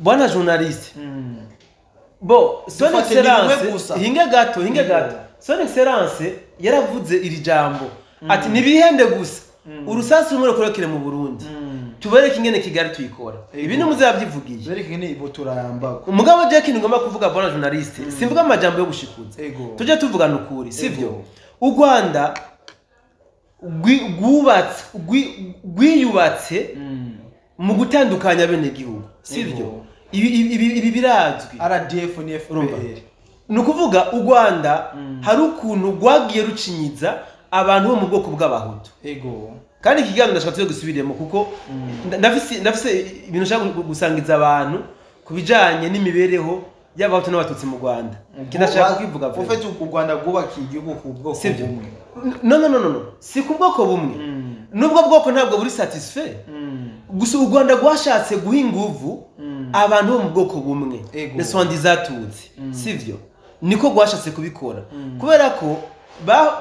bwana journaliste bo son excellence hinge gato son excellence yaravuze iri jambo ati nibihende gusa urusasi rumwe rukorokere mu Burundi tubereke ingene Kigali tuyikora ibintu muzabyivugiye bereke ingene ibo turayamba umugabo je kintu ngomba kuvuga bwana journaliste simvuga amajambo yo gushikuza tuje tuvugana ukuri sivyo u Rwanda gwiyubatse mu gutandukanya bene gihugu sivyo ibi birazwi RDF ni FPR nukuvuga u Rwanda hari ukuntu gwagiye rucinyiza abantu bo mu bwoko bw'abahutu kandi ikiganiro ndashaka gusubiremo kuko ndafise ibintu nshaka gusangiza abantu kubijanye n'imibereho y'abahutu n'abatutsi mu Rwanda kinashaka kwivuga vuba ufite u Rwanda gubaka igihugu ku bwoko bumwe no si ku bwoko bumwe nubwo bwoko ntabwo buri satisfait gusa u Rwanda gwashatse guha inguvu abantu bo mu bwoko bumwe neswandizatutsi sivyo niko gwashatse kubikora kubera ko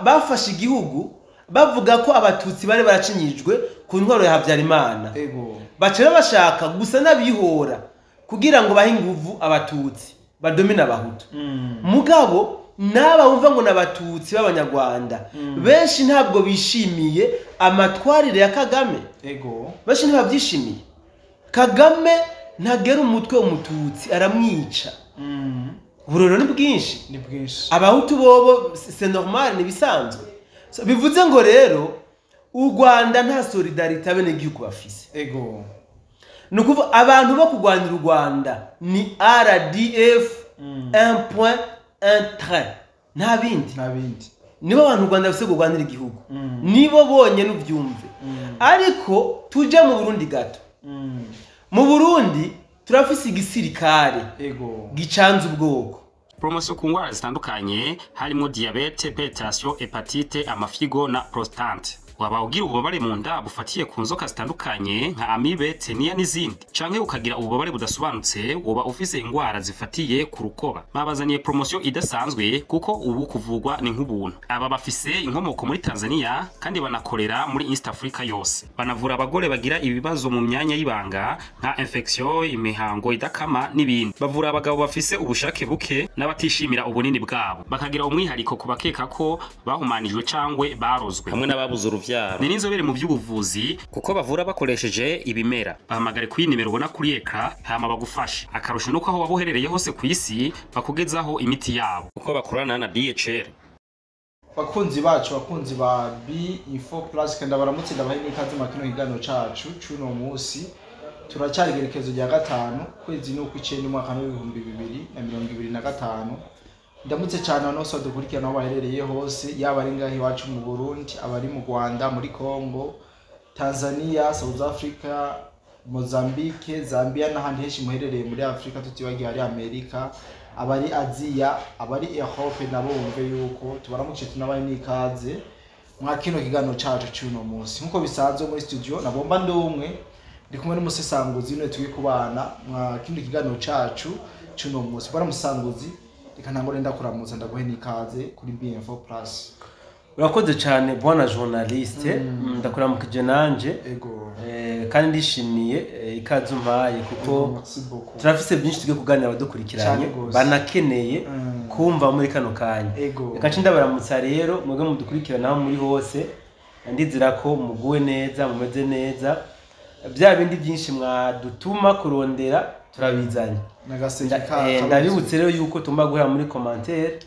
bafashe igihugu bavuga ko abatutsi bari baracinyijwe ku ntwaro ya Habyarimana bacera bashaka gusa nabihora kugira ngo bahe inguvu abatutsi badomina abahutu mugabo naba wumva ngo nabatutsi b'abanyarwanda benshi ntabwo bishimiye amatwarire ya Kagame benshi ntabyishimiye Kagame ntagera umutwe umututsi aramwica uburoro ni bwinshi abahutu bobo c'est normal ni bisanzwe bivuze ngo rero u Rwanda nta solidarité bene gihugu bafise nukuva abantu bo kugwanira u Rwanda ni RDF 1.1 nta bindi nibo abantu u Rwanda bafise kugwanira igihugu nibo bonye n'uvyumve ariko tuje mu Burundi gato mu Burundi turafise igisirikare gicanze ubwoko promotion ku ngwara zitandukanye harimo diabete, hypertension, hepatite, amafigo na prostate. Waba ugira ububabare mu nda bufatiye ku nzoka zitandukanye nka amibe, tenia n'izindi canke ukagira ububabare budasobanutse woba ufise ingwara zifatiye ku rukoba. Babazaniye promotion idasanzwe kuko ubu kuvugwa ni nk'ubuntu. Aba bafise inkomoko muri Tanzania kandi banakorera muri East Africa yose. Banavura abagore bagira ibibazo mu myanya y'ibanga nka infection, imihango idakama n'ibindi. Bavura abagabo bafise ubushake buke n'abatishimira ubunini bwabo. Bakagira umwihariko kubakeka ko bahumanijwe cangwe barozwe. Hamwe n'ababuze uruvyaro. Ni n'inzobere mu by'ubuvuzi kuko bavura bakoresheje ibimera. Bahamagare kuri nimero ubona kuri ekra hama bagufasha. Akarusho nuko aho wabuherereye hose ku isi bakugezaho imiti yabo uko bakorana na DHL. Bakunzi bacu bakunzi ba B-Info Plus kandi baramutse ndabaye n'ikaze makino higano cacu cuno munsi turacyari gerekezo rya gatanu kwezi nuko 9 mwaka wa 2025 ndamutse cyane abanose dukurikirana aho baherereye hose yaba ari ngaho iwacu mu Burundi abari mu Rwanda muri Congo Tanzania South Africa Mozambique Zambia n'ahandi henshi muherereye muri Afrika tutibagiye ari Amerika abari Asia abari Europe nabo bumve yuko tubaramuce tunabaye n'ikaze mwakino kigano cacu cyuno munsi nkuko bisanzwe muri studio nabomba ndumwe ndi kumwe n'umusesanguzi none tugiye kubana mwakino kigano cacu cyuno munsi baramusanguzi ikanango renda kuramuza ndaguhe n'ikaze kuri B-Info Plus. Urakoze cyane bwana journaliste ndakuramukije nanje kandi ndishimiye ikaze umpaye kuko turafise byinshi tugiye kuganira abadukurikiranye banakeneye kumva muri kano kanya reka ndabaramutsa rero mwebwe mudukurikirana aho muri hose ndizira ko muguwe neza mumeze neza bya bindi byinshi mwadutuma kurondera turabizanye ndabibutse rero yuko tumba guhera muri commentaire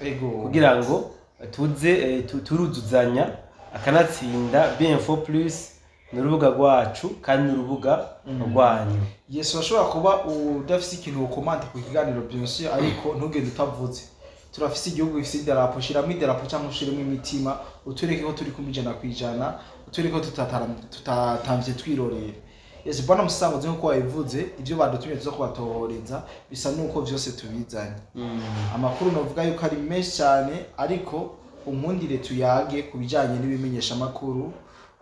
kugira ngo tuze turuzuzanya akanatsinda B-Info Plus n'urubuga rwacu kandi n'urubuga rwanyu. Yesu ashobora kuba udafise ikintu ukomanta ku kiganiro byinshi ariko ntugende utavuze. Turafise igihugu gifise idarapo shiramo idarapo cyangwa ushiremo imitima utureke ko turi kumijana kwijana utureke ko tutatamvye twirorera. Yesu bana musangoze nko wabivuze ibyo badutumye tuzo kubatohoreza bisa nuko byose tubizanye. Amakuru novuga yuko ari menshi cyane ariko unkundire tuyage kubijanye n'ibimenyesha makuru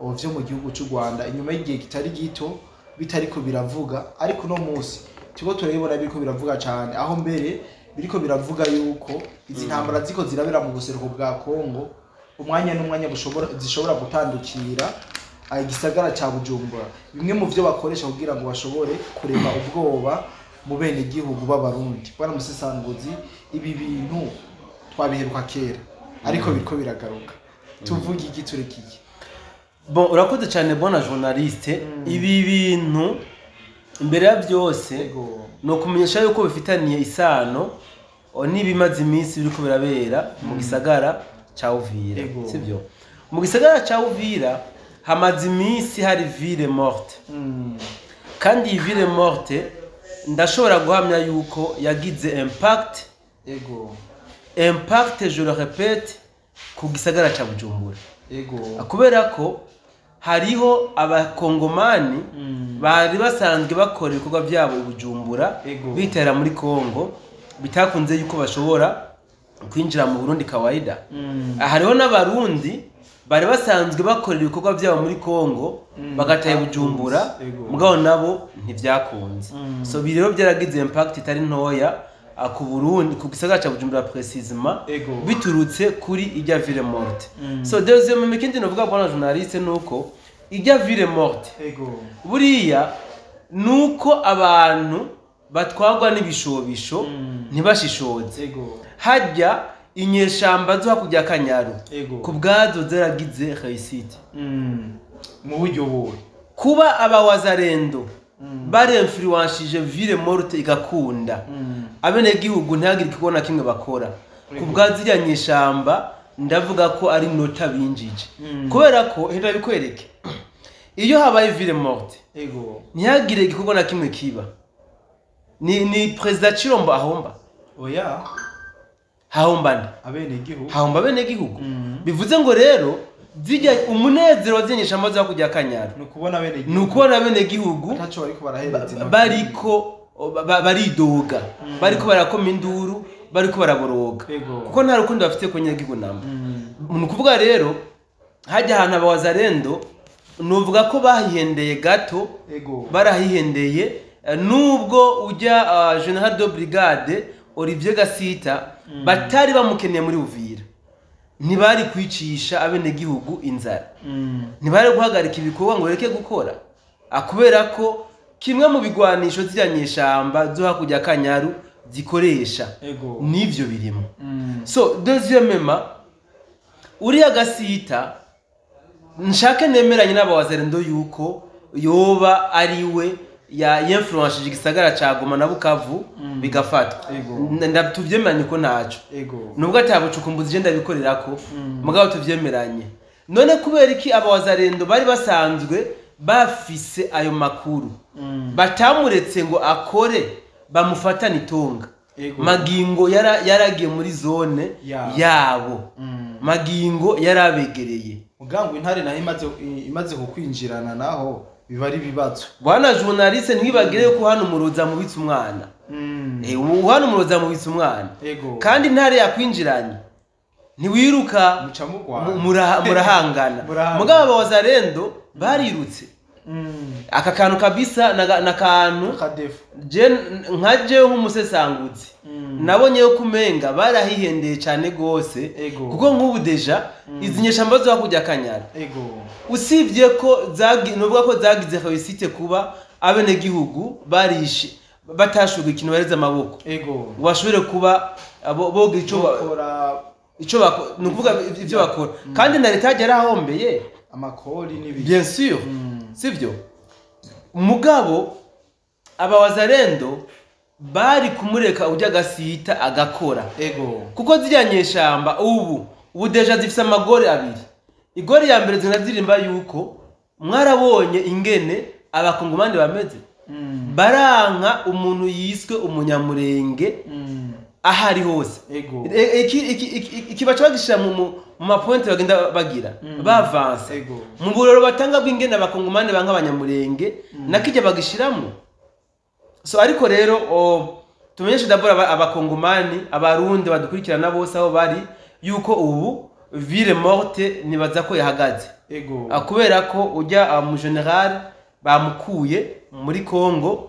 ovyo mu gihugu cy'u Rwanda inyuma y'igihe kitari gito bitariko biravuga ariko no munsi tigo turayibona biriko biravuga cyane aho mbere biriko biravuga yuko izi ntambara ziko zirabera mu buseruko bwa Kongo umwanya n'umwanya zishobora gutandukira igisagara cya Bujumbura bimwe mu byo bakoresha kugira ngo bashobore kurema ubwoba mu bene gihugu b'abarundi bwana musesanguzi ibi bintu twabiheruka kera ariko biriko biragaruka tuvuga iki turekiye bon urakoze cyane bona journaliste ibi bintu imbere ya byose no kumenyesha yuko bifitaniye isano n'ibimaze iminsi biriko birabera mu gisagara ca Uvira sivyo mu gisagara ca Uvira hamaze iminsi hari ville morte kandi iyi ville morte ndashobora guhamya yuko yagize impact je le répète ku gisagara ca Bujumbura kubera ko hariho abakongomani bari basanzwe bakora ibikorwa byabo i Bujumbura bitera muri Kongo bitakunze yuko bashobora kwinjira mu Burundi kawaida hariho n'abarundi bari basanzwe bakora ibikorwa byabo muri Kongo bagataye Bujumbura mugabo nabo ntivyakunze so birero byaragize impact itari ntoya ku Burundi ku gisagara ca Bujumbura précisément biturutse kuri ijya ville morte so deuxième ikindi novuga bwana journaliste nuko ijya ville morte buriya nuko abantu batwagwa n'ibishobisho ntibashishoze hajya inyeshamba zo hakujya Kanyaru ku bwazo zaragize réussite mu buryo buwe kuba abawazarendo bare influenceije ville morte igakunda abene gihugu ntihagire ikibona kimwe bakora ku bwazo irya nyeshamba ndavuga ko ari nota binjije kubera ko hera bikwereke iyo habaye ville morte ntihagire ikibona kimwe kiba ni president Chilombo ahomba oya hahombana hahomba abene gihugu bivuze ngo rero zijya umunezero w'nyeshamba zo kujya Kanyaru nukubona abene gihugu bariko baridoga bariko barakoma induru bariko baraboroga kuko nta rukundo bafite ku nyagihugu namba nukuvuga rero hajya ahantu abawazarendo nuvuga ko bahihendeye gato barahihendeye nubwo ujya General de Brigade Olivier Gasita batari bamukeneye muri Uvira ntibari kwicisha abene gihugu inzara ntibari guhagarika ibikorwa ngo reke gukora akubera ko kimwe mu bigwanisho ziranyeshamba zo hakujya Kanyaru zikoresha nivyo birimo so deuxièmement uri Gasita nshake nemeranye n'abawazarendo yuko yoba ariwe ya influence igisagara ca Goma na Bukavu bigafatwa ndabtuvyemeranye ko naco nubwo atabucukumbuzi je ndabikorera ko mugabo tuvyemeranye none kubera iki abawazarendo bari basanzwe bafise ayo makuru batamuretse ngo akore bamufatana itonga magingo yaragiye muri zone yabo magingo yarabegereye mugango intare naho imaze kukwinjirana naho bibari bibazo bwana journaliste ntibagire ko hano muroza mu bitse umwana hano muroza mu bitse umwana kandi ntare yakwinjiranye ntiwiruka murahangana mugabo abawazarendo barirutse aka kantu kabisa na kantu nkaje nk'umusesanguzi nabonye yo kumenga barahihendeye cyane gose kuko nk'ubu deja izi nyeshamba zo hakujya Kanyaru usibye ko novuga ko zagize réussite kuba abene gihugu barishe batashuga ikintu bareze amaboko bashobore kuba boga ico nukuvuga ivyo bakora kandi na leta yarahombeye amakori n'ibiki bien sûr sivyo mugabo abawazarendo bari kumureka ujya Gasita agakora kuko ziranyeshamba ubu deja zifise amagore abiri igori ya mbere zinazirimba yuko mwarabonye ingene abakongomani bameze baranka umuntu yiswe umunyamurenge ahari hose ikibaca bagishira mu mapointe bagenda bagira bavance mu buroro batanga bw'ingene abakongomani banka abanyamurenge nakijya bagishiramo so ariko rero tumenyeshe d'abord abakongomani abarundi badukurikirana bose aho bari yuko ubu ville morte nibaza ko yahagaze kubera ko ujya mu general bamukuye muri Congo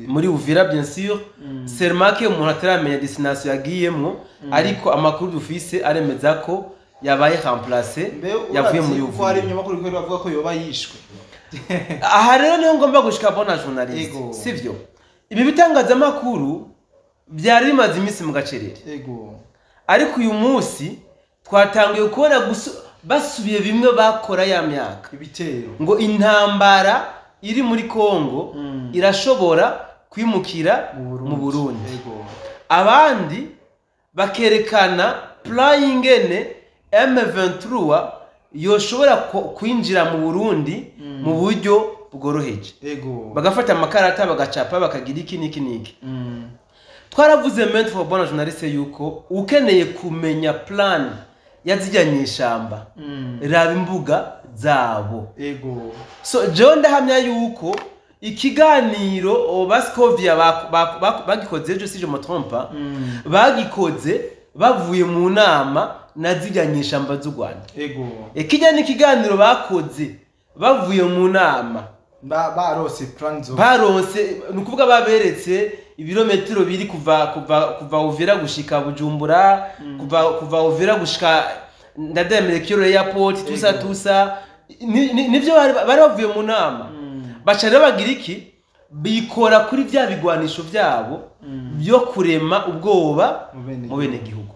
muri Uvira bien sûr seulement que umuntu ataramenya destination yagiyemo ariko amakuru dufise aremeza ko yabaye remplacer yavuye muri Uvira ko hari ibinyamakuru biko bavuga ko yoba yishwe aha rero niho ngomba gushika bona journaliste sivyo ibi bitangazamakuru byari bimaze iminsi mu gacerere ariko uyu munsi twatangiye kubona basubiye bimwe bakora ya myaka ibitero ngo intambara iri muri Kongo irashobora kwimukira mu Burundi abandi bakerekana playingene M23 yoshobora kwinjira mu Burundi mu buryo bworoheje bagafata amakarata bagacapa bakagira iki niki twaravuze ment for bona journaliste yuko ukeneye kumenya plan yazijyanye ishamba raba imbuga zabo so John ndahamya yuko ikiganiro Baskovia bagikoze ejo sije mo trompa bagikoze bavuye mu nama nazijyanye ishamba z'u Rwanda ikijya n'ikiganiro bakoze bavuye mu nama barose nukuvuga baberetse ibirometero biri kuva Uvira gushika Bujumbura kuva Uvira gushika ndademere kiro airport tusa nivyo bari bavuye mu nama baca rero bagira iki bikora kuri bya bigwanisho byabo byo kurema ubwoba mu bene gihugu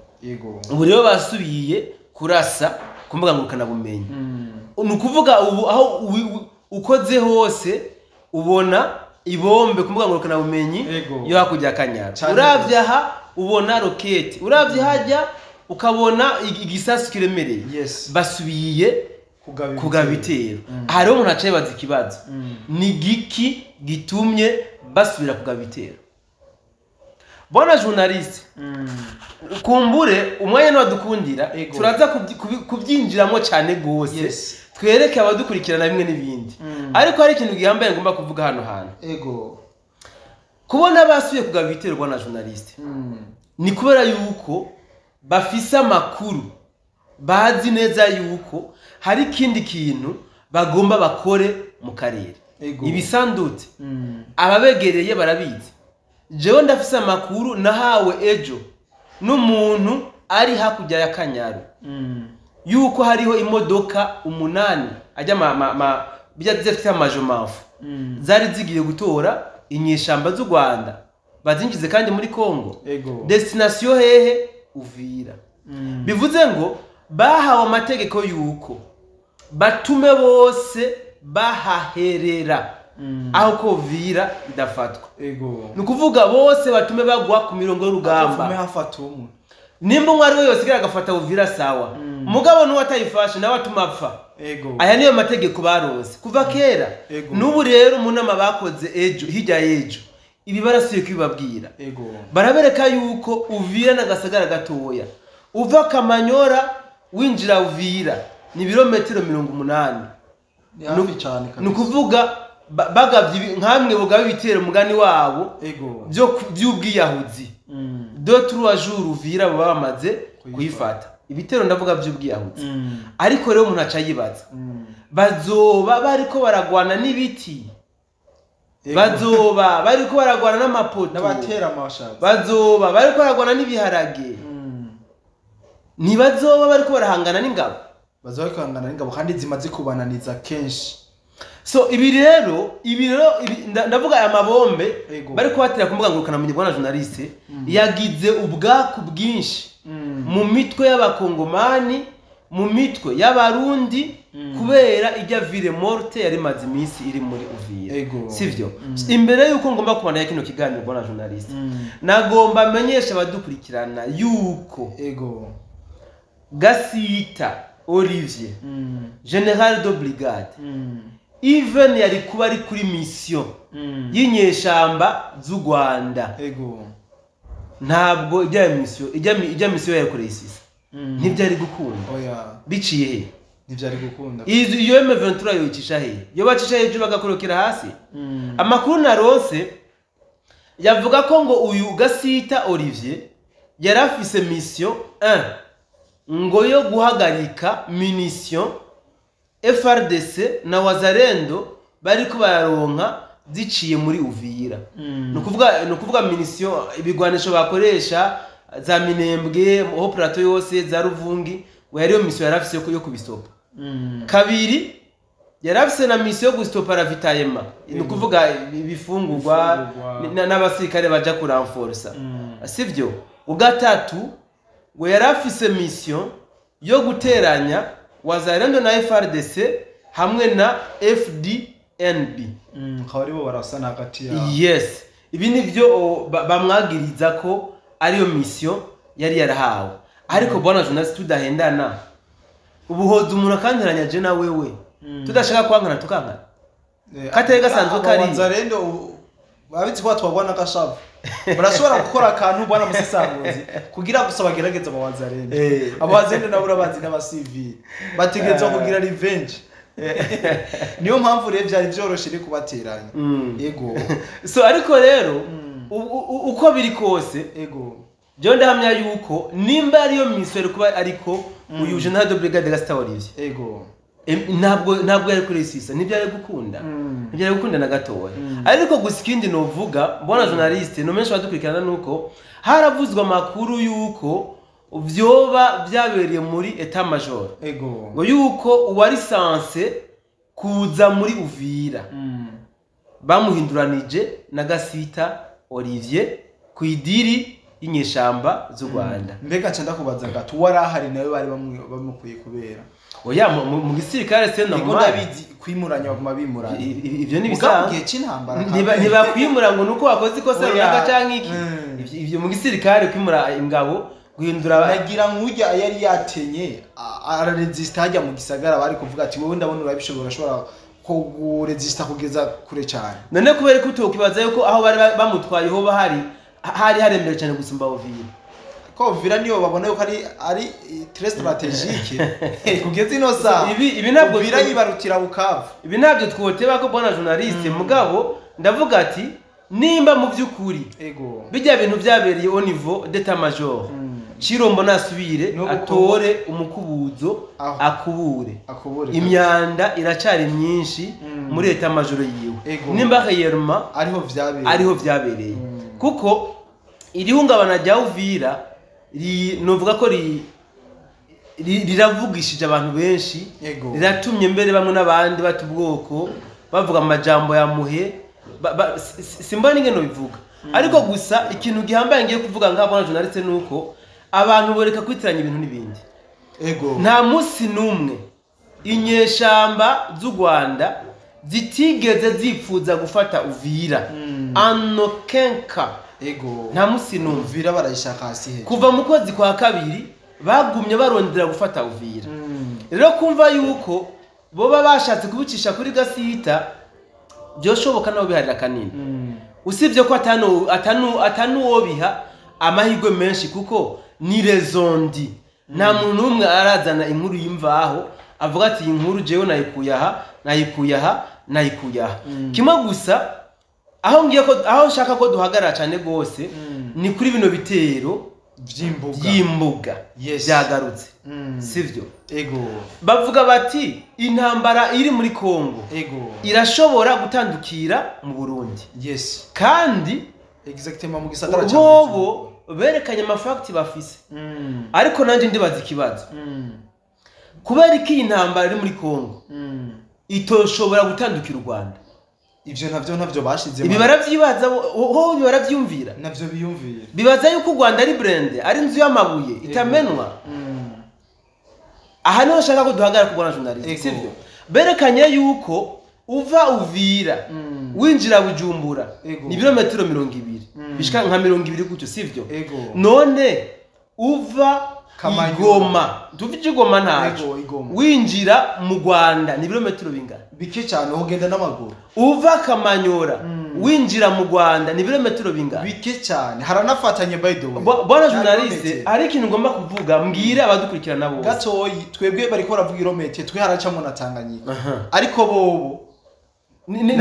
ubu rero basubiye kurasa kumbuga ngurukana bumenyi nukuvuga ubu aho ukoze hose ubona ibombe kumbuga ngurukana bumenyi yo hakujya Kanyara uravye aha ubona rocket uravye hajya ukabona igisasu kiremereye basubiye kugabitero hariho umuntu acaye baza ikibazo ni giki gitumye basubira kugabitero bona journaliste kumbure umwanya n'wadukundira turaza kubyinjiramo cyane gose twereke abadukurikirana bimwe n'ibindi ariko hari ikintu gihambaye ngomba kuvuga hano kubona basubiye kugabitero bona journaliste ni kubera yuko bafise amakuru bazi neza yuko hari ikindi kintu bagomba bakore mu karere ibisandute ababegereye barabizi jewe ndafise amakuru nahawe ejo n'umuntu ari hakujya ya Kanyaru yuko hariho imodoka 8 ajya bijya amajomafu zari zigiye gutora inyeshamba z'u Rwanda bazinjize kandi muri Kongo destination hehe Uvira bivuze ngo bahawe amategeko yuko batume bose bahaherera aho ko Uvira idafatwa nukuvuga bose batume bagwa ku mirongo y'urugamba nimba umwari we yose agafata Uvira sawa mugabo n'uwatayifashe nawe atumapfa aya niyo mategeko barose kuva kera n'ubu rero umunama bakoze ejo hirya ejo ibi barasuye kwibabwira barabereka yuko Uvira n'agasagara gatoya uva Kamanyora winjira Uvira ni birometero 80 nukuvuga bagavye nkamwe bugaba bitero mugani wabo byo by'ubwiyahuzi d'autres jours Uvira baba bamaze kuyifata ibitero ndavuga by'ubwiyahuzi ariko rero umuntu aca yibaza bazoba bariko baragwana n'ibiti bazoba bariko baragwana n'amapoto n'abatera amashatsi bazoba bariko baragwana n'ibiharage nibazoba bariko barahangana n'ingabo bazoba barahangana n'ingabo kandi zimaze kubananiza kenshi so ibi rero ndavuga aya mabombe bariko batira kumbuga ngurukana mu Rwanda journaliste yagize ubwaku bwinshi mu mitwe y'abakongomani mu mitwe y'abarundi kubera ijya ville morte yari maze iminsi iri muri Uvira sivyo imbere yuko ngomba kubana kino kiganiro bona journaliste nagomba amenyesha abadukurikirana yuko Gasita Olivier General de Brigade even yari kuba ari kuri mission y'inyeshamba z'u Rwanda ntabwo ijya mission yakoreye isisa ntibyari gukunda biciye he ntibyari gukunda iyo M23 yoyicisha he yo bacisha hejuru bagakorokera hasi amakuru na Rose yavuga ko ngo uyu Gasita Olivier yari afise mission 1 ngo yo guhagarika munition FRDC na Wazalendo bariko bararonka ziciye muri Uvira nukuvuga munition ibigwanisho bakoresha za Minembwe ho plateau yose za Ruvungi ngo yari yo mission yarafise yo kubistopa kabiri yarafise na mission yo gustopa ravitaillement ni kuvuga ibifungurwa n'abasirikare baja kuranforsa sivyo ugatatu ngo yarafise mission yo guteranya Wazalendo na FRDC hamwe na FDNB kawaribo barasana hagati ya yes ibi nivyo bamwagiriza ko ariyo mission yari yarahawe ariko bwana journalist tudahendana ubuhoza umuntu akanteranya je na wewe tudashaka kwankana tukankana kateye gasanzwe kari Wazalendo babitsi kwa twagwana kashavu barashobora gukora akantu bwana musisanguzi kugira gusaba gerageza mu Wazalendo abazende nabo urabazi n'abacivil bategeza kugira revenge niyo mpamvu rero byari byoroshe ri kubateranya yego so ariko rero uko biri kose yego je ndahamya yuko nimba ariyo misero kuba ariko uyu General de Brigade Gaston Olivier yego ntabwo yari kuri sisa ntibyari gukunda na gatoya ariko gusa ikindi novuga mbona journaliste no menshi badukurikirana nuko haravuzwa makuru yuko vyoba byabereye muri etat major ego ngo yuko uwari sanse kuza muri Uvira bamuhinduranije na Gasita Olivier kuidiri inyeshamba z'u Rwanda mbega cyanda kubaza gato warahari nawe bari bamukuye kubera oya mu gisirikare se no ndabizi kwimuranya baguma bimuranya ivyo ni bisanzwe cy'intambara ntibakwimura ngo nuko wakoze ikosa runaka canke iki ivyo mu gisirikare kwimura ingabo guhindura bagira nk'ujya yari yatenye araresista hajya mu gisagara bari kuvuga ati wowe ndabona urabishobora shobora ko guresista kugeza kure cyane none kubera ko utokibaza yuko aho bari bamutwaye ho bahari harembere cyane gusumba Uvira ko Uvira niyo babona yuko ari très stratégique kugeza ino saa ibi nabwo Uvira yibarutira Bukavu ibi nabyo twoteba ko bona journaliste mugabo ndavuga ati nimba mu byukuri ego bijya bintu byabereye au niveau d'état major Chirombo nasubire atore umukubuzo akubure imyanda iracari myinshi muri état major yiwe nimba kayerma ariho vyabereye kuko irihungabana rya Uvira novuga ko riravugishije abantu benshi riratumye mbere bamwe n'abandi batubwoko bavuga amajambo ya muhe simbona ingeno bivuga ariko gusa ikintu gihambaye ngiye kuvuga ngabona journaliste nuko abantu boreka kwitiranya ibintu n'ibindi nta musi numwe inyeshamba z'u Rwanda zitigeze zipfuza gufata Uvira anokenka nta musi numwe Uvira barayishaka hasi he kuva mu kwezi kwa kabiri bagumye barondera gufata Uvira rero kumva yuko boba bashatse kubicisha kuri Gasita byoshoboka naho biharira kanini usibye ko atanu wobiha amahirwe menshi kuko ni rezondi nta muntu umwe arazana inkuru y'imvaho avuga ati inkuru jewe nayikuyaha kimwe gusa aho nshaka ko duhagarara cyane gose ni kuri bino bitero by'imbuga byagarutse sivyo bavuga bati intambara iri muri Kongo irashobora gutandukira mu Burundi kandi exactement mu gisagara cyabo berekanye amafakti bafise ariko nanje ndibaza ikibazo kubera iki intambara iri muri Kongo itoshobora gutandukira u Rwanda ivyo ntavyo bashize ibi baravyibaza ho baravyumvira navyo biyumvira bibaza yuko u Rwanda ari brand ari nzu y'amabuye itamenwa aha niho shaka ko duhagarara kubona journalist sivyo berekanye yuko uva Uvira winjira Bujumbura ni birometero 200 bishika nka 200 gutyo sivyo none uva Igoma tuvije Igoma ntaco winjira mu Rwanda ni birometero bingana bike cyane ugenda n'amaguru uva Kamanyora winjira mu Rwanda ni birometero bingana bike cyane haranafatanye by the way bwana journaliste ari ikintu ngomba kuvuga mbwira abadukurikirana bose gatoyi twebwe bari ko baravuga irometero twe haracamo na Tanganyika ariko bobo ni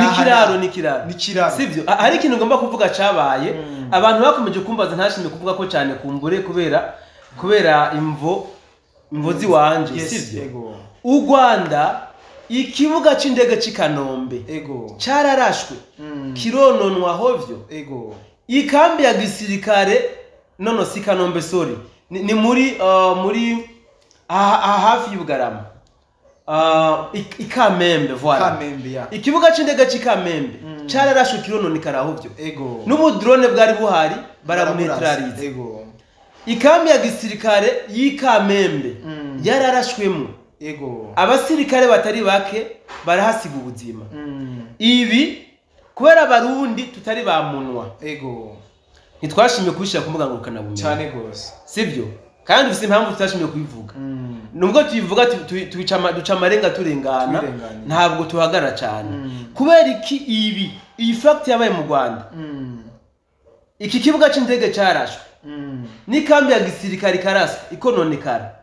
kiraro sivyo hari ikintu ngomba kuvuga cabaye abantu bakomeje kumbaza ntashimye kuvuga ko cyane kumbure kubera imvo ziwanje sivyo u Rwanda ikibuga c'indege c'Ikanombe cararashwe kirononwa hovyo ikambi ya gisirikare si Kanombe sorry ni muri hafi y'Ubugarama Ikamembe voilà Kamembe ya ikibuga c'indege c'ikamembe cararashe kirononekara ahubyo ego n'ubu drone bwari buhari baramuneutralize ego ikambi ya gisirikare y'ikamembe yararashwemo ego abasirikare batari bake barahasiga ubuzima ibi kubera abarundi tutari bamunwa ego ntitwashimye kubishira ku mbuga ngurukanabumenyi cyane gose sivyo kandi ufite impamvu tutashimye kubivuga nubwo tubivuga duca amarenga turengana ntabwo tuhagara cyane kubera iki iyi fact yabaye mu Rwanda iki kibuga c'indege carashwe n'ikambi ya gisirikare karasa ikononekara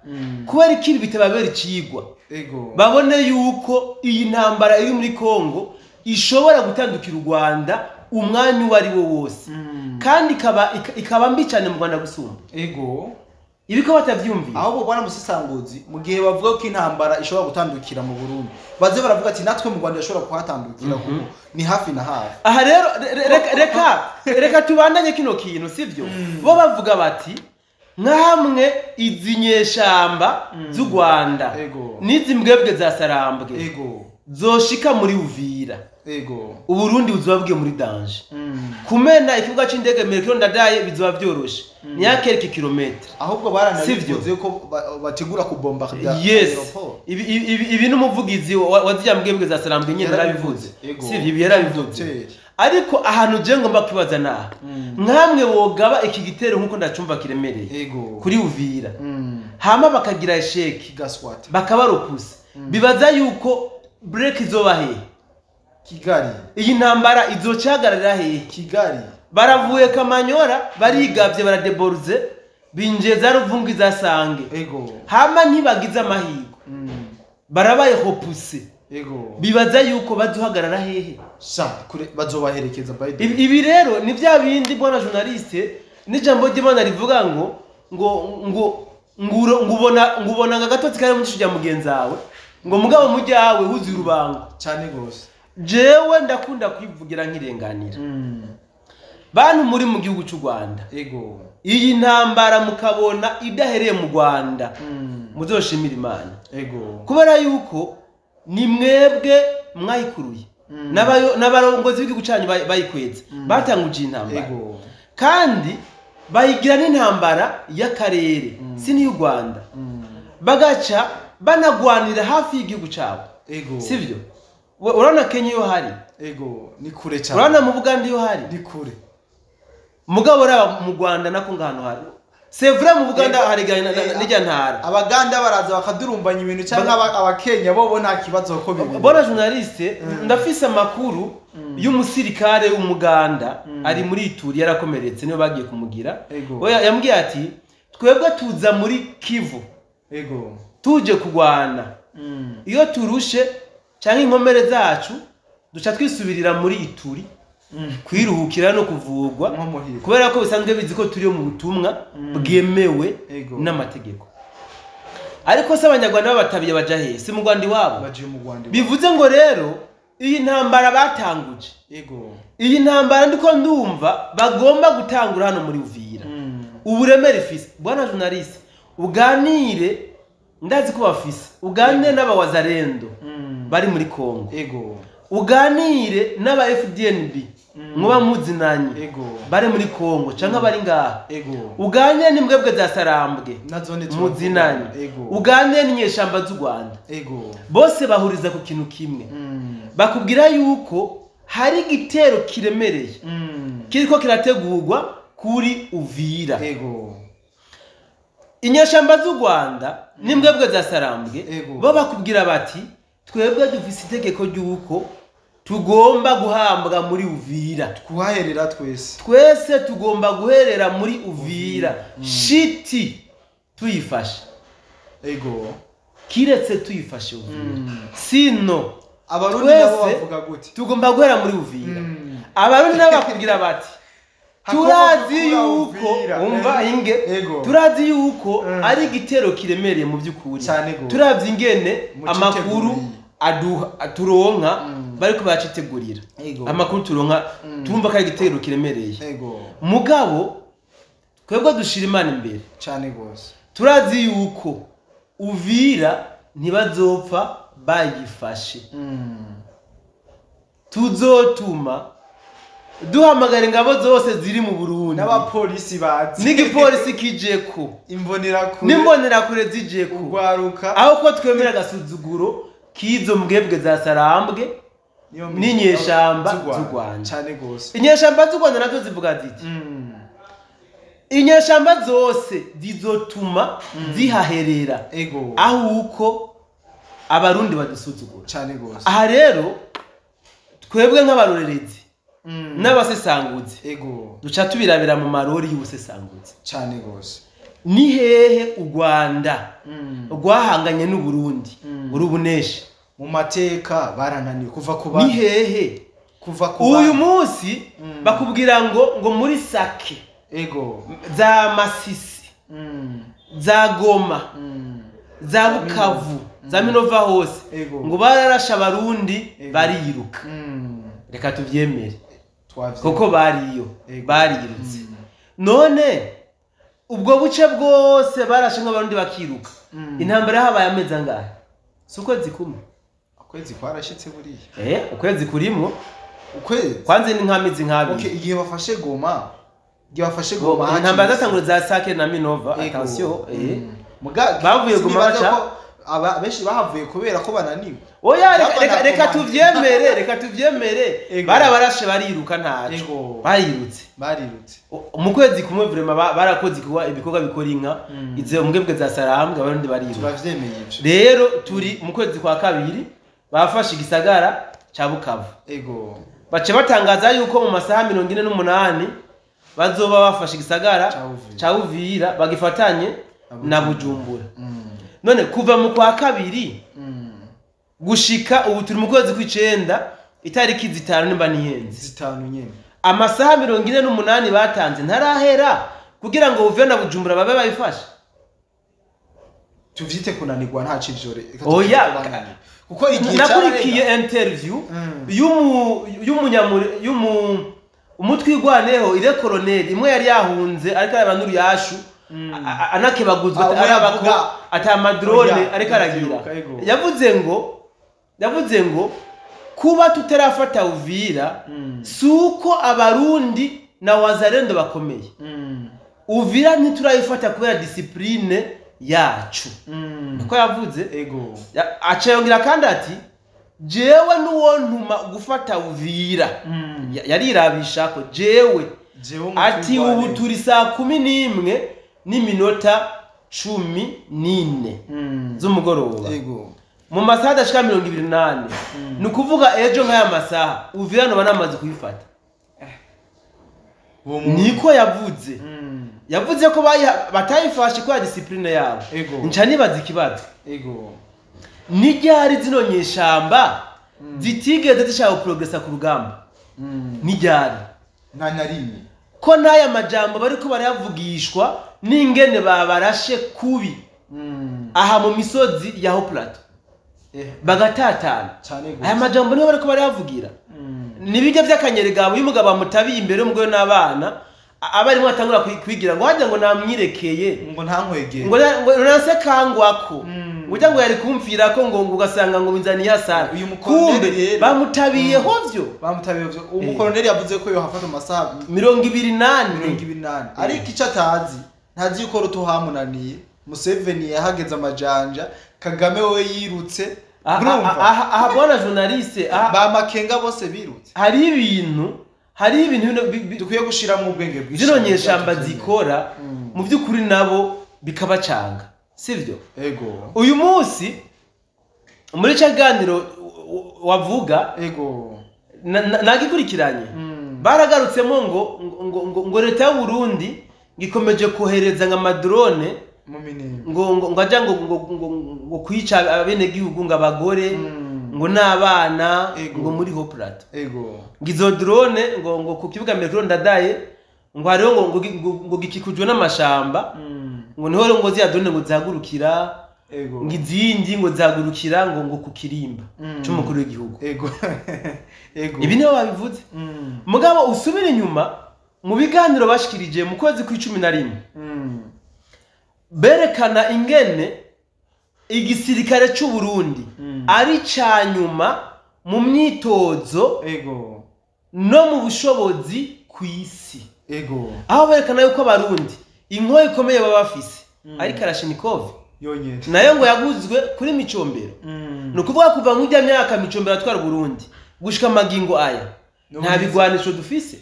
kubera iki bitababera icigwa babone yuko iyi ntambara iri muri Kongo ishobora gutandukira u Rwanda umwanya wari wo wose kandi ikaba mbi cyane mu Rwanda gusumba ibiko batavyumviye ahubwo bwana musisanguzi mu gihe bavuga ko intambara ishobora gutandukira mu Burundi baze baravuga ati natwe mu Rwanda ishobora kuhatandukira kuko ni hafi na hafi aha rero reka tubandanye kino kintu sivyo bo bavuga bati nkamwe izinyeshamba z'u Rwanda nizi mbwebwe za Sarambwe zoshika muri Uvira Uburundi buzobabwiye muri danger kumena ikibuga c'indege Melchior Ndadaye bizoba byoroshe ni yakereke kilometre ahubwo baranabivuze ko bategura kubomba bya aeroport ibi n'umuvugizi waziya mbwebwe za Sarambwe nyene narabivuze sivyo ibi yarabivuze ariko ahantu je ngomba kwibaza naha nkamwe bogaba iki gitero nkuko ndacumva kiremereye kuri Uvira hama bakagira esheki gaswati bakabaropusa bibaza yuko break izoba he Kigali iyi ntambara izocagarira he Kigali baravuye Kamanyora barigavye baradeborze binjeza ruvungi za Sange hama ntibagize amahigo barabaye hopuse bibaza yuko baduhagarara hehe kure bazobaherekeza Biden ibi rero ni bya bindi bwana journaliste n'ijambo ry'Imana rivuga ngo ngubona ngagatotsi kare mu gishuja mugenzi wawe ngo mugabo mujyawe huzi urubango cyane gose jewe ndakunda kwivugira nkirenganira bantu muri mu gihugu cy'u Rwanda iyi ntambara mukabona idahereye mu Rwanda muzoshimira Imana kubera yuko ni mwebwe mwayikuruye n'abarongozi b'igihugu cyanyu bayikwetse batanguje intambara kandi bayigira n'intambara y'akarere si ni y'u Rwanda bagaca banagwanira hafi y'igihugu cyabo sivyo urana Kenya yo hari ni kure cyane urana mu Buganda yo hari ni kure mugabo raba mu Rwanda nako ngano hari c'est vrai mu Buganda hari n'ijya ntara abaganda baraza bakadurumbanya ibintu cyangwa abakenya bo nta kibazo ko bibi bona journaliste ndafise amakuru y'umusirikare w'umuganda ari muri Ituri yarakomeretse niyo bagiye kumugira yambwiye ati twebwe tuza muri Kivu tuje kugwana iyo turushe cyangwa inkomere zacu duca twisubirira muri Ituri kwiruhukira no kuvugwa kubera ko bisanzwe bizi ko turi mu butumwa bwemewe n'amategeko ariko se abanyarwanda babatabiye baja he si mu Rwanda iwabo bivuze ngo rero iyi ntambara batanguje iyi ntambara ndiko ndumva bagomba gutangura hano muri Uvira uburemere ifise bwana journaliste uganire ndazi ko bafise uganire n'abawazarendo bari muri Kongo uganire n'aba FDNB muba muzinanye bari muri Kongo canka bari ngaha uganire n'imbwebwe za Sarambwe muzinanye uganire n'inyeshamba z'u Rwanda bose bahuriza ku kintu kimwe bakubwira yuko hari igitero kiremereye kiriko kirategurwa kuri Uvira inyeshamba z'u Rwanda n'imbwebwe za Sarambwe bo bakubwira bati twebwe dufise itegeko ry'uko tugomba guhambwa muri Uvira kuhaherera twese tugomba guherera muri Uvira shiti tuyifashe kiretse tuyifashe Uvira sino abarundi nabo bavuga gute tugomba guhera muri Uvira abarundi nabo bakubwira bati turazi yuko umva inge turazi yuko ari igitero kiremereye mu by'ukuri turavye ingene amakuru turonka bariko bacitegurira amakuru turonka tumva ko ari igitero kiremereye mugabo twebwe dushira Imana imbere cyane gose turazi yuko Uvira ntibazopfa bayifashe tuzotuma duhamagara ingabo zose ziri mu Burundi n'abapolisi bazi n'igipolisi kijeko n'imbonerakure zijeko ugwaruka aho ko twemera agasuzuguro kizo mbwebwe za Sarambwe n'inyeshamba z'u Rwanda cyane gose inyeshamba z'u Rwanda nazo zivuga ziti inyeshamba zose zizotuma zihaherera aho uko abarundi badusuzugura cyane gose aha rero twebwe nk'abarorerezi n'abasesanguzi duca tubirabira mu marori y'ubusesanguzi cyane gose ni hehe u Rwanda rwahanganye n'u Burundi urubuneshe mu mateka barananiye kuva ku bana ni hehe kuva ku bana uyu munsi bakubwira ngo muri Sake za Masisi za Goma za Bukavu za Minova hose ngo bararasha abarundi bariruka reka tuvyemere kuko barirutse none ubwo buce bwose barashe nk'abarundi bakiruka intambara habaye amezi angahe ukwezi kumwe ukwezi kwarashitse buriya ukwezi kurimo ukwezi kwanze ni nk'amezi nk'abiri igihe bafashe Goma intambara zatangura za Sake na Minova attention bavuye Goma benshi bahavuye kubera ko bananiwe oya reka tuvyemere barabarashe bariruka ntaco barirutse mu kwezi kumwe vraiment barakoze ibikorwa bikora inka ize umbwebwe za Sarambwe abarundi bariruka turavyemeye ivyo rero turi mu kwezi kwa kabiri bafashe igisagara ca Bukavu bace batangaza yuko mu masaha 48 bazoba bafashe igisagara ca Uvira bagifatanye na Bujumbura none kuva mu kwa kabiri gushika ubu turi mu kwezi kw'icenda itariki zitanu nimba nihenze zitanu nyene amasaha 48 batanze ntarahera kugira ngo uve na Bujumbura babe bayifashe tuvyite kunanirwa nta cijore oya kuko igihe nakurikiye interview umutwigwaneho ile colonel imwe yari yahunze ariko abantu yashu anakebaguzwa arabako atamadrone ariko aragira yavuze ngo kuba tutarafata Uvira suko abarundi na wazalendo bakomeye Uvira ntiturayifata kubera discipline yacu niko yavuze acayongira kandi ati jewe nuwo ntuma gufata Uvira yarirabisha ko jewe ati ubu turi saa 11 n'iminota 14 z'umugoroba mu masaha adashika 28 ni kuvuga ejo nk'aya masaha Uvira no banamaze kuyifata niko yavuze ko batayifashe kwa discipline yabo nca nibaza ikibazo nijyari zino nyeshamba zitigeze zishaka progressa ku rugamba nijyari nanarimye ko naya majambo bariko barayavugishwa n'ingene babarashe kubi aha mu misozi ya Hoplato bagatatana aya majambo niyo bariko barayavugira nibijya by'akanyerigabo y'umugabo amutabiye imbere y'umugore n'abana abarimo atangura kwigira ngo hajya ngo namwirekeye ngo ntankwegere ngo nase kangwako ujya ngo yari kumfira ko ngo ugasanga ngo binzani yasara uyu mukoloneli bamutabiye hovyo umukoloneli yavuze ko yo hafata amasaha 28 ariko icyo atazi ntazi yuko rutuhamunaniye Museveni yahageze amajanja Kagame we yirutse aha bwana journaliste ba makenga bose birutse hari ibintu dukwiye gushira mu ubwenge bw'ishamba zino nyeshamba zikora mu by'ukuri nabo bikabacanga sivyo uyu munsi muri cyaganiro wavuga nagikurikiranye baragarutsemo ngo leta y'u Burundi ngikomeje kohereza nka madrone ngo ajya ngo kwica abene gihugu ngo abagore ngo nabana ngo muri Hoplato ngizo drone ngo ku kibuga metro ndadaye ngo hariho ngo gikikujwe n'amashamba ngo niho ngo ziya drone ngo zagurukira ngizindi ngo zagurukira ngo ku kirimba cy'umukuru w'igihugu ibi niho babivuze mugabo usubira inyuma mu biganiro bashikirije mu kwezi kwa 11 berekana ingene igisirikare cy'u Burundi ari cyanyuma mu myitozo ego no mu bushobozi ku isi ego aho berekana yuko abarundi inkoyo ikomeye baba bafise ari Kalashnikov yonyene nayo ngo yaguzwe kuri Micombero no kuvuga kuva mu myaka Micombero atwara Burundi gushika magingo aya nta bigwanisho dufise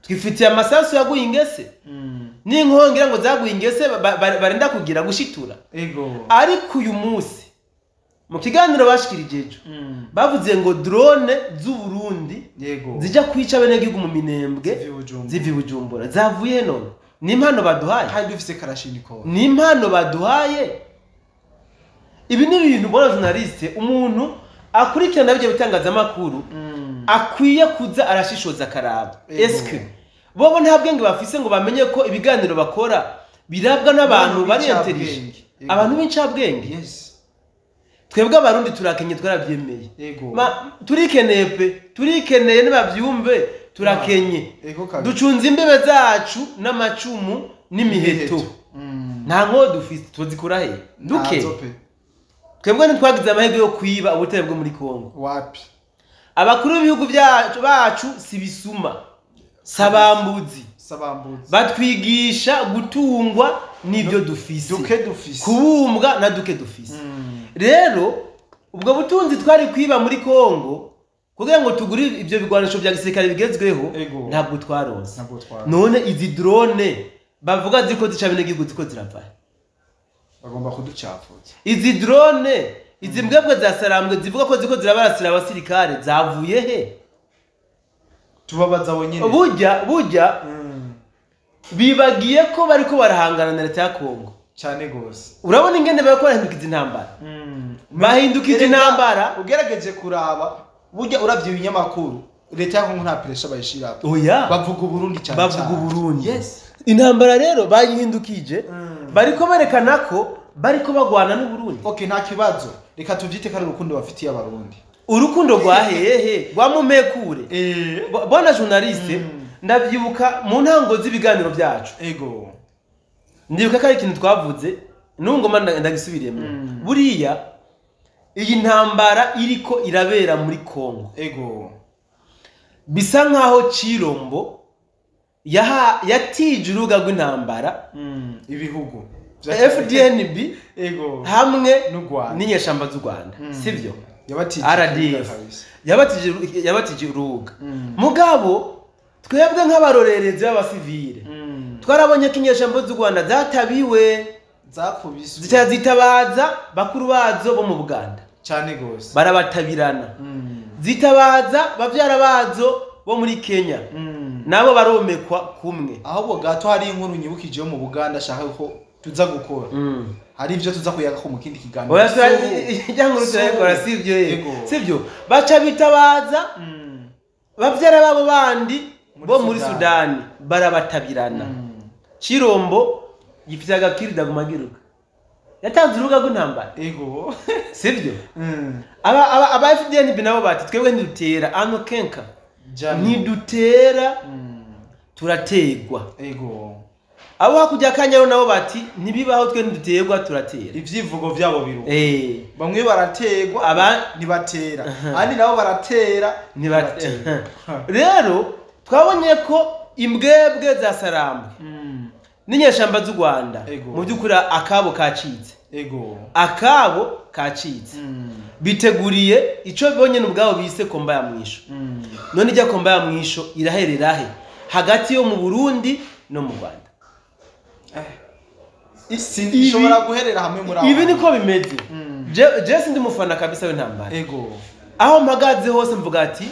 twifitiye amasasu yaguye ingese n'inkongira ngo zaguye ingese barenda kugira gushitura ego ariko uyu munsi mu kiganiro bashikirije ejo bavuze ngo drone z'u Burundi yego zija kwica bene gihugu mu Minembwe zivi Bujumbura zavuye none ni impano baduhaye hari dufise Kalashnikov ni impano baduhaye ibi ni ibintu bona journaliste umuntu akurikirana bije bitangazamakuru akwiye kuza arashishoza karaba eske bobo nta bwenge bafise ngo bamenye ko ibiganiro bakora birabwa n'abantu bari intelligent abantu b'incabwenge yes twebwe abarundi turakenye twarabyemeye ego turikeneye nibavyumve turakenye ducunze imbebe zacu n'amacumu n'imiheto nta nko dufise tuzikura he duke twebwe ntitwagize amahirwe yo kwiba ubutare bwo muri Kongo wapi abakuru b'ibihugu bacu si bisuma sabambuzi batwigisha gutungwa n'ibyo dufise kubumbwa na duke dufise rero ubwo butunzi twari kwiba muri Kongo kugira ngo tugure ibyo bigwanisho bya gisirikare bigezweho ntabwo twaronse none izi drone bavuga ziko zica bene gihugu ziko zirava bagomba kuducafuza izi drone izi mbwebwe za Sarambwe zivuga ko ziko zirabarasira abasirikare zavuye he tubabaza bonyene burya bibagiye ko bariko barahangana na leta ya Kongo cyane gose urabona ingene bakora hindukiza intambara bahindukije intambara ugerageje kuraba burya uravye ibinyamakuru leta ya Kongo nta pressure bayishira oya bavuga Burundi cyane bavuga Burundi yes intambara rero bayihindukije bariko berekana ko bariko bagwana n'u Burundi okay nta kibazo reka tuvyite kandi urukundo bafitiye abarundi urukundo rwahehe rwamumekure bona journaliste ndavyibuka mu ntango z'ibiganiro byacu ego ndibuka ko ari ikintu twavuze nungoma ndagisubiriyemo buriya iyi ntambara iriko irabera muri Kongo ego bisa nkaho Cirombo yatije uruga rw'intambara ibihugu FDNB ego hamwe n'inyeshamba z'u Rwanda sivyo yabatije uruga mugabo twebwe nk'abarorerezi b'abasivile twarabonye ko inyeshamba z'u Rwanda zatabiwe zakubiswe zitabaza bakuru bazo bo mu Buganda cyane gose barabatabirana zitabaza bavyara bazo bo muri Kenya nabo baromekwa kumwe ahubwo gato hari inkuru nyibukije yo mu Buganda shaka ko tuza gukora hari ivyo tuza kuyaga ko mu kindi kiganiro oya cyangwa turayikora sivyo baca bitabaza bavyara babo bandi bo muri Sudani barabatabirana Cirombo gifite agakirida gumagiruka yatanze uruga rw'intambara ego sivyo aba FDNB nabo bati twebwe ntidutera ano kenka ntidutera turategwa ego abo hakujya Kanyaro nabo bati ntibibaho twe ntidutegwa turatera ivyivugo vyabo biruka bamwe barategwa ntibatera andi nabo baratera ntibatera rero twabonye ko imbwebwe za Sarambwe n'inyeshamba z'u Rwanda mu byukuri akabo kacitse akabo kacitse biteguriye ico bibonye n'ubwabo bise komba ya mwisho none ijya komba ya mwisho iraherera he hagati yo mu Burundi no mu Rwanda ishobora guherera hamwe muri aho ibi niko bimeze je ndi mufana kabisa w'intambara aho mpagaze hose mvuga ati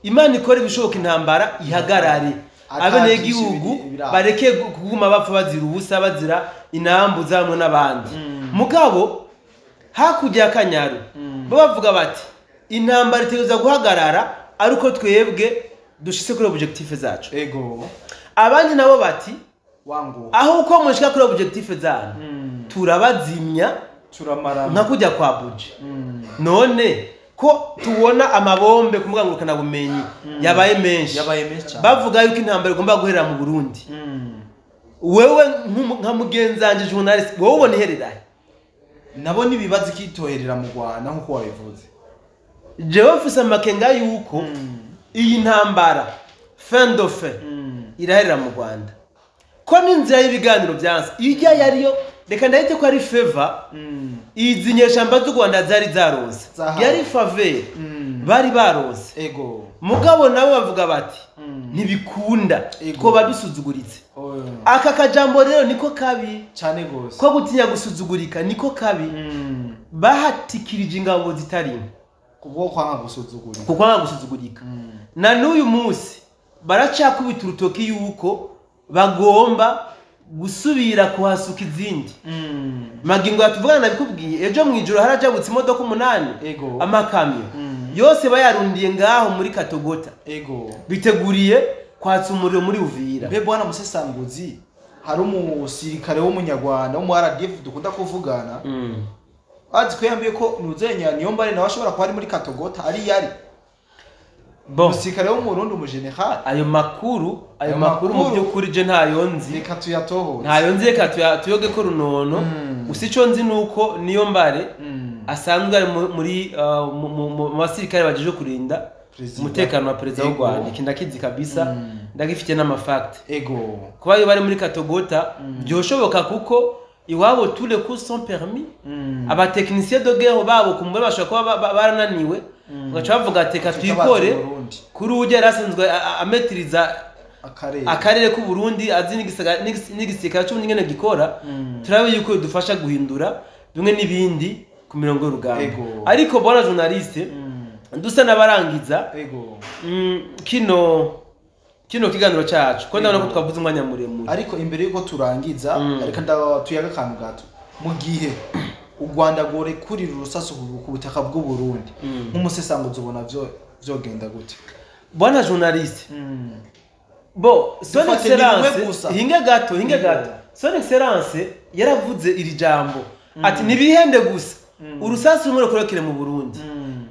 Imana ikora ibishoboka intambara ihagarare abene gihugu bareke kuguma bapfa bazira ubusa bazira inambu zamwe n'abandi mugabo hakujya Kanyaru bo bavuga bati intambara itegereza guhagarara ariko twebwe dushitse kuri objectif zacu abandi nabo bati wangu aho uko mushika kuri objectif zanyu turabazimya turamara nka kujya kwa buje none ko tubona amabombe kumugangurukana bumenyi yabaye menshi bavuga yuko intambara igomba guherera mu Burundi wewe nka mugenzanje journalist wowe ubona ihererahe nabo nibibaza ikitoherera mu Rwanda nkuko wabivuze. Jewe mfise amakenga yuko iyi ntambara fin de fin iraherera mu Rwanda. Ko n'inzira y'ibiganiro byanse ijya yariyo reka ndahite ko ari favor izi nyeshamba z'u Rwanda zari zaronse yari faveur bari baronse ego mugabo nabo bavuga bati ntibikunda ko badusuzuguritse aka kajambo rero niko kabi cyane gose ko gutinya gusuzugurika niko kabi bahatikirije ingabo zitari kubwo kwanga gusuzugurika kuko kwanga gusuzugurika na n'uyu munsi baracakubita urutoki yuko bagomba gusubira kuhasuka izindi magingo yatuvugana nabikubwiye ejo mwijoro harajabutse imodoka 8 amakamyo yose bayarundiye ngaho muri Katogota biteguriye kwatsa umuriro muri Uvira. Be bwana musesanguzi hari umusirikare w'umunyarwanda wo mu RDF dukunda kuvugana azi ko yambiye ko nuzenya niyo mbare nawe ashobora kuba ari muri Katogota ari yari umusirikare wo mu Burundi umugeneral. Ayo makuru mu byukuri je ntayonzi reka tuyatoho ntayonzi reka tuyoge ko runono usico nzi nuko niyo mbare asanzwe ari muri mu basirikare bajeje kurinda umutekano wa president w'u Rwanda kindakizi kabisa ndagifite n'amafact kuba yo bari muri Katogota byoshoboka kuko iwabo tous les coups sont permis aba techniciens de guerre babo kumwe bashaka kuba barananiwe ngaca bavuga ati ka twikore kuri uje rasanzwe ametiriza akarere ku Burundi azi n'igisirikare cyo nyene gikora turabe yuko dufasha guhindura bimwe n'ibindi ku mirongo y'urugamba ariko bona journaliste dusa nabarangiza kino kiganiro cyacu ko ndabona ko twavuze umwanya muremure ariko imbere yuko turangiza reka tuyaga kantu gato mu gihe u Rwanda gore kuri rusasu ku butaka bw'u Burundi nk'umusesanguzi ubona vyogenda gute bona journaliste bo son excellence hinge gato son excellence yaravuze iri jambo ati nibihende gusa urusasu rumwe rukorokere mu Burundi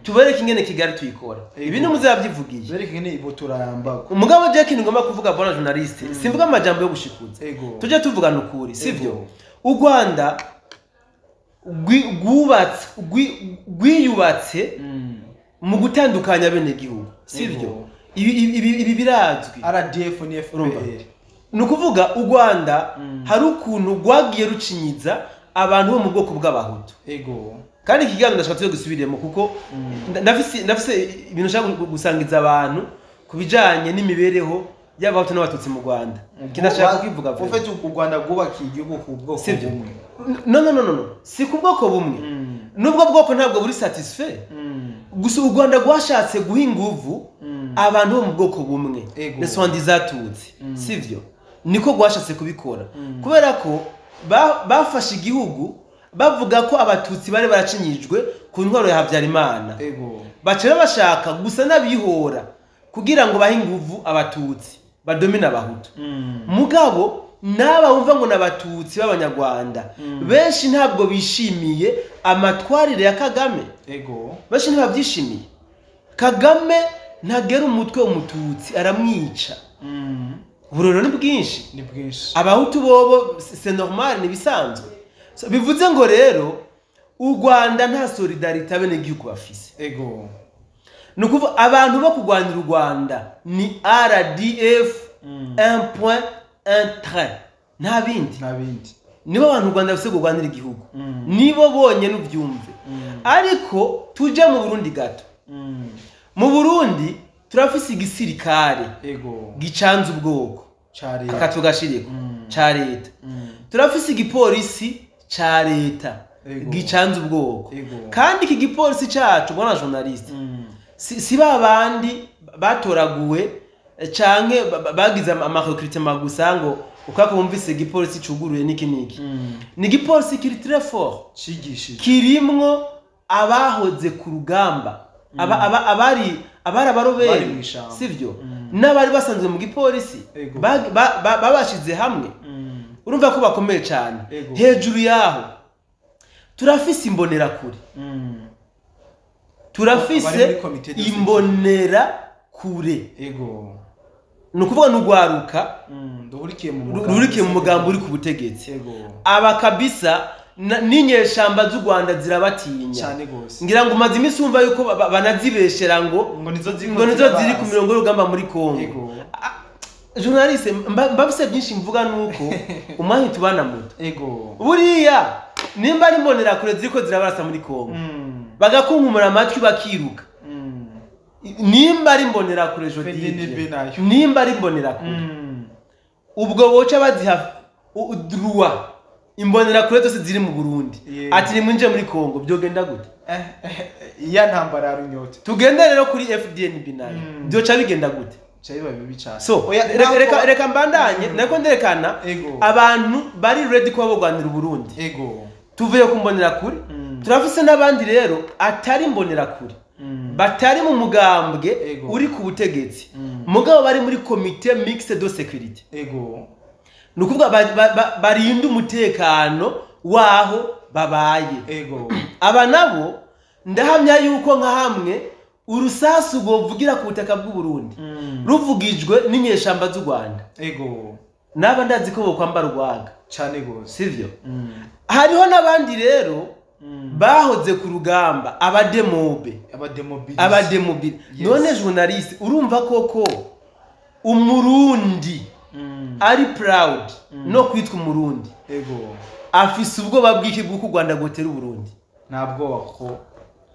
tubereke ingene Kigali tuyikora ibi ni muzabyivugiye bereke ingene ibo turayamba umugabo je kintu ngomba kuvuga bona journaliste simvuga amajambo yo gushikuza tuje tuvugana ukuri sivyo u Rwanda gwiyubatse mu gutandukanya bene gihugu sivyo ibi birazwi RDF ni FPR nukuvuga u Rwanda hari ukuntu gwagiye rucinyiza abantu bo mu bwoko bw'abahutu kandi ikiganiro ndashaka tuyo gusubiremo kuko ndafise ibintu nshaka gusangiza abantu kubijanye n'imibereho y'abahutu n'abatutsi mu Rwanda kidashaka kwivuga vuba ufite u Rwanda gubaka igihugu ku bwoko bumwe no si ku bwoko bumwe nubwo bwoko ntabwo buri satisfait gusa u Rwanda gwashatse guha inguvu abantu bo mu bwoko bumwe neswandi zatutsi sivyo niko gwashatse kubikora kubera ko bafashe igihugu bavuga ko abatutsi bari baracinyijwe ku ntwaro ya Habyarimana bacera bashaka gusa nabihora kugira ngo bahe inguvu abatutsi badomina abahutu mugabo naba wumva ngo nabatutsi b'abanyarwanda benshi ntabwo bishimiye amatwarire ya Kagame benshi ntababyishimiye Kagame ntagera umutwe w'umututsi aramwica uburoro ni bwinshi abahutu bobo c'est normal ni bisanzwe bivuze ngo rero u Rwanda nta solidarité abene gihugu bafise nukuva abantu bo kugwanira u Rwanda ni RDF 1.1 nta bindi nibo abantu u Rwanda bafise kugwanira igihugu nibo bonye n'ubyumve ariko tuje mu Burundi gato mu Burundi turafise igisirikare gicanze ubwoko akatugashiriko ca leta turafise igipolisi ca leta gicanze ubwoko kandi iki gipolisi cacu bona journaliste si babandi batoraguwe canke bagize amarecrutement gusa ngo ukako bumvise igipolisi cuguruye niki ni igipolisi kiri très fort kirimwo abahoze ku rugamba abari abaroberi sivyo n'abari basanzwe mu gipolisi babashize hamwe urumva ko bakomeye cyane hejuru yaho turafise imbonera kure turafise imbonera kure nukuvuga n'ugwaruka rurikiye mu mugambo uri ku butegetsi aba kabisa n'inyeshamba z'u Rwanda zirabatinya cyane gose ngira ngo umaze iminsi umva yuko banazibeshera ngo nizo ziri ku mirongo y'urugamba muri Kongo. Journaliste mbabise byinshi mvuga nuko umwanya tubana muto buriya nimba ari mbonera kure ziriko zirabarasa muri Kongo bagakunkumura amatwi bakiruka nimba ari mbonera kure jodije nimba ari mbonera kure ubwo boca baziha droit imbonera kure zose ziri mu Burundi ati ni mwinje muri Kongo byogenda gute iya ntambara ya runyote tugende rero kuri FDNB nayo byoca bigenda gute Chaiba bibi cyane. So reka mbandanye nako nderekana abantu bari ready ko bagwanira Burundi. Tuvuye kumbonera kuri. Turafise nabandi rero atari mbonera kuri. Batari mu mugambwe uri ku butegetsi. Mugabo bari muri comité mixte de sécurité. Nukuvuga barinda umutekano waho babaye. Aba nabo ndahamya yuko nka hamwe urusasu govugira ku butaka bw'u Burundi ruvugijwe n'inyeshamba z'u Rwanda naba ndazi ko bokwambara urwaga cyane gose sivyo hariho nabandi rero bahoze ku rugamba abademobile none journaliste urumva koko umurundi ari proud no kwitwa umurundi afise ubwoba bw'iki bw'uko u Rwanda gotera u Burundi ntabwo wako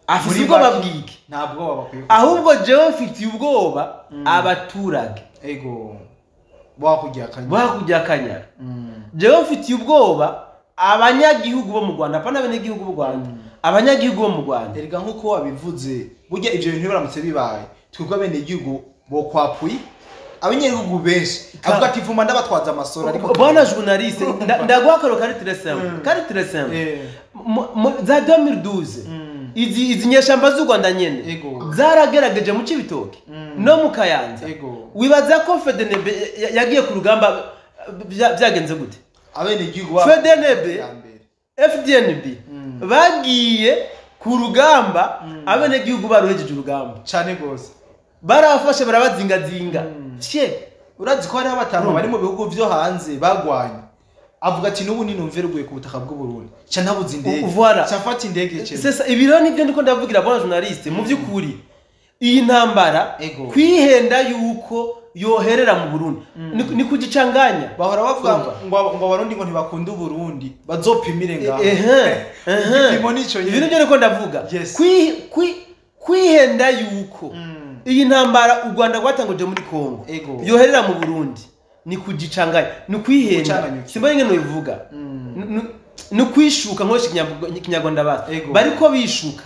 afise ubwoba bw'iki ntabwo wabakwiye ahubwo jewe mfitiye ubwoba abaturage bakujya akanyara jewe mfitiye ubwoba abanyagihugu bo mu Rwanda apana abanyagihugu b'u Rwanda abanyagihugu bo mu Rwanda erega nkuko wabivuze burya ivyo bintu biramutse bibaye twebwe bene igihugu bo kwapuyi abanyagihugu benshi avuga ati vuma ndabatwaza amasoro ariko bwana journaliste ndaguha karo kari très simple za 2012 izi nyeshamba z'u Rwanda nyene zaragerageje mu Cibitoke no mu Kayanza wibaza ko FDNB yagiye ku rugamba byagenze gute abene igihugu FDNB bagiye ku rugamba abene igihugu baruhejeje urugamba cyane gose barafashe barabazingazinga urazi ko hari abatanu bari mu bihugu byo hanze bagwanye avuga ati nubu ninumvira uguye ku butaka bw'u Burundi ca ntabuze indege cafata indege cyo sasa ibiro nibyo ndiko ndavugira bwana journaliste mu byukuri iyi ntambara kwihenda yuko yoherera mu Burundi ni kugicanganya bahora bavuga ngo abarundi ngo ntibakunda u Burundi bazopimire ngaho igipimo nico ibyo nibyo ndiko ndavuga kwihenda yuko iyi ntambara u Rwanda rwatanguje muri Kongo yoherera mu Burundi ni kugicanganya ni kwihenda simba ngene no bivuga ni kwishuka nkoshi kinyarwanda bariko bishuka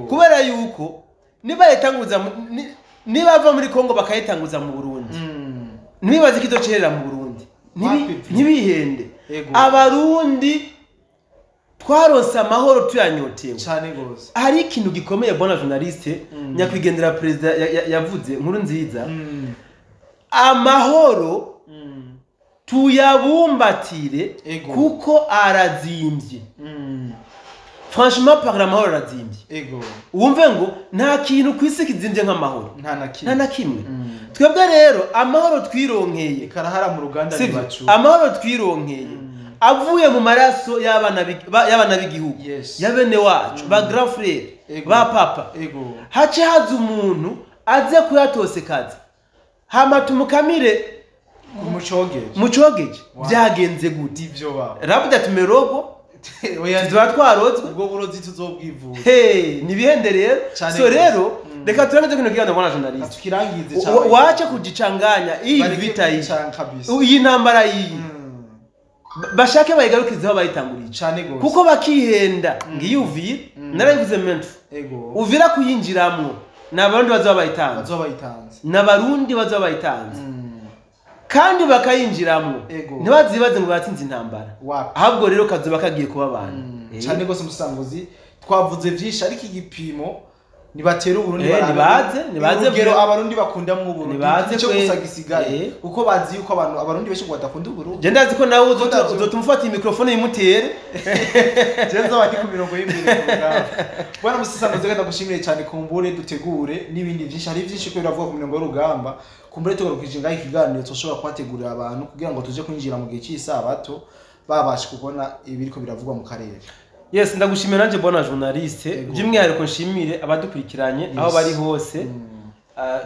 kubera yuko niba yatanguza niba ava muri Kongo bakayitanguza mu Burundi nibaze kizocerera mu Burundi ntibihende abarundi twaronse amahoro tuyanyotewe cyane gose hari ikintu gikomeye bona journaliste nyakwigendera president yavuze nkuru nziza amahoro tuyabumbatire kuko arazimbye franchement par amahoro arazimbye wumve ngo nta kintu kwisi kizimbye nk'amahoro nta na kimwe twebwe rero amahoro twironkeye karahara mu ruganda nibacu amahoro twironkeye avuye mu maraso y'abana b'igihugu yabene wacu ba grand frère ba papa hace haza umuntu aze kuyatose kazi hama tumukamire mucogeje byagenze gute ivyo baba rabuda tumerogo twarozwe ubwo burozi tuzobwivura nibihende rero so rero reka turameze kino kiganda mwana journalist tukirangize cyane wache kugicanganya iyi vita iyi ntambara iyi bashake bayigarukizeho bayitanguriye cyane gose kuko bakihenda ngiyuvira narayivuze mentu uvira kuyinjiramwo nabarundi bazobayitanze nabarundi bazobayitanze kandi bakayinjiramwo ntibazibaze ngo batsinze intambara ahubwo rero kazoba kagiye kuba abantu cyane gose musanguzi twavuze vyinshi ariko igipimo nibatera Burundi nibaze rugero abarundi bakunda mu Burundi cyo gusagisigaye uko bazi yuko abarundi benshi ngo badakunda Burundi je ndazi ko nawe uzotumufata imikrofone yimutere jenzo bari ku mirongo y'imbere kuga bwana musanguzi genda gushimire cyane kumbure dutegure nibindi byinshi hari byinshi ko biravuga ku mirongo y'urugamba kumbure tugarukije ngaho ikiganiro toshobora kwategurira abantu kugira ngo tuje kwinjira mu gihe cy'isabato babashe kubona ibiriko biravugwa mu karere Yes, ndagushimira nanje bona journaliste by'umwihariko nshimire abadukurikiranye aho bari hose.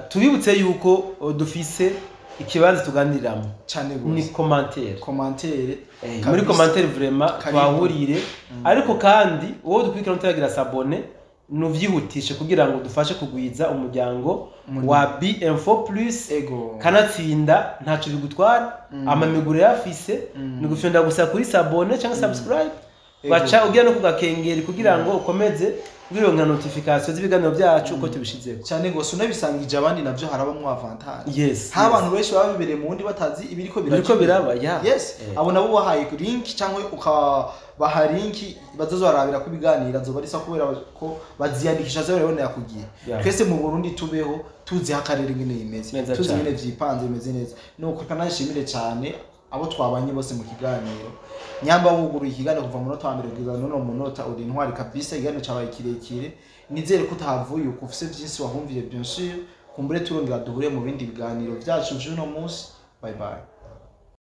Tubibutse yuko dufise ikibanza tuganiriramo cyane ni commentaire muri kabisa. commentaire vraiment twahurire ariko kandi wowe dukurikirana utagira s'abonner nuvyihutishe kugira ngo dufashe kugwiza umuryango wa B-Info Plus kanatsinda ntaco bigutwara amamigure yafise ni gufenda gusa kuri s'abonner cyangwa subscribe baca ugira no kugakengeri kugira ngo ukomeze kugironka notification z'ibiganiro byacu uko tubishizeho cyane gose unabisangije abandi navyo harabamwe avantage. Yes, ha abantu benshi baba bibereye mu wundi batazi ibiriko biraba yes abo nabo bahaye link cyangwa ukabaha link bazozobarabira ku biganiro azobarisa kubera ko baziyandikisha zabone yakugiye. Twese mu Burundi tubeho tuzi hakarere ngene yimeze tuzi ngene vyipanze bimeze neza nuko kanashimire cyane abo twabanye bose mu kiganiro nyamba wuguru ikiganiro kuva mu nota wa mbere kugeza no mu nota uri ntwari kabisa ikiganiro cyabaye kirekire nizere ko utahavuye uko ufise byinshi wahumviye bien sûr kumbure turongera duhure mu bindi biganiro byacu by'uno munsi. Bye bye.